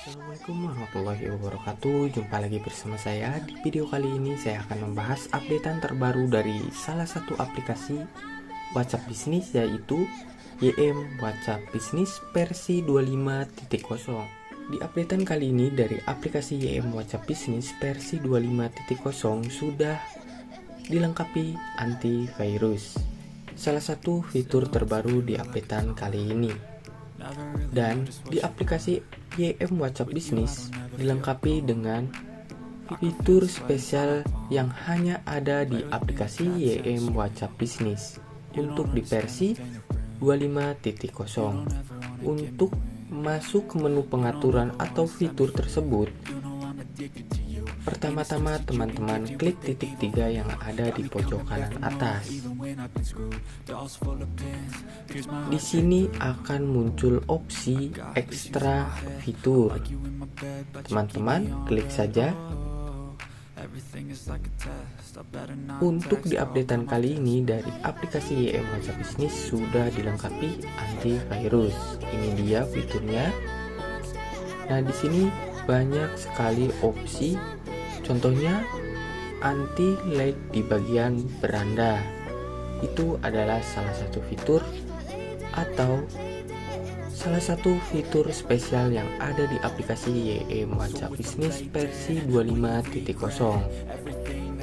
Assalamualaikum warahmatullahi wabarakatuh. Jumpa lagi bersama saya. Di video kali ini saya akan membahas updatean terbaru dari salah satu aplikasi WhatsApp bisnis, yaitu YM WhatsApp Business versi 25.0. Di updatean kali ini dari aplikasi YM WhatsApp Business versi 25.0 sudah dilengkapi antivirus, salah satu fitur terbaru di updatean kali ini. Dan di aplikasi YM WhatsApp Business dilengkapi dengan fitur spesial yang hanya ada di aplikasi YM WhatsApp Business untuk di versi 25.0. Untuk masuk ke menu pengaturan atau fitur tersebut, pertama-tama teman-teman klik titik 3 yang ada di pojok kanan atas. Di sini akan muncul opsi ekstra fitur. Teman-teman klik saja. Untuk di updatean kali ini dari aplikasi YM WhatsApp Business sudah dilengkapi antivirus. Ini dia fiturnya. Nah, di sini banyak sekali opsi. Contohnya anti lag di bagian beranda. Itu adalah salah satu fitur atau salah satu fitur spesial yang ada di aplikasi YM WhatsApp Business versi 25.0.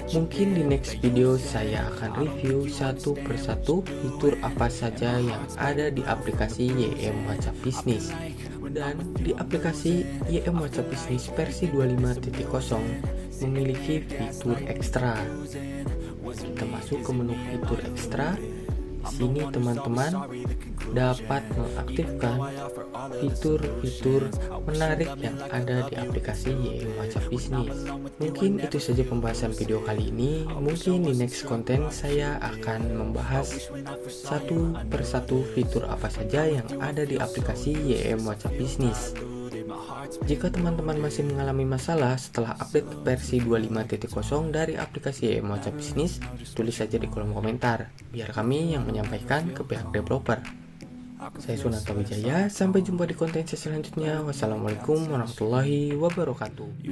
Mungkin di next video saya akan review satu persatu fitur apa saja yang ada di aplikasi YM WhatsApp Business. Dan di aplikasi YM WhatsApp Business versi 25.0 memiliki fitur ekstra. Kita masuk ke menu fitur ekstra. Di sini teman-teman dapat mengaktifkan fitur-fitur menarik yang ada di aplikasi YM WhatsApp Business. Mungkin itu saja pembahasan video kali ini. Mungkin di next konten saya akan membahas satu persatu fitur apa saja yang ada di aplikasi YM WhatsApp Business. Jika teman-teman masih mengalami masalah setelah update versi 25.0 dari aplikasi YM WhatsApp Business, tulis saja di kolom komentar, biar kami yang menyampaikan ke pihak developer. Saya Sunarto Wijaya, sampai jumpa di konten saya selanjutnya. Wassalamualaikum warahmatullahi wabarakatuh.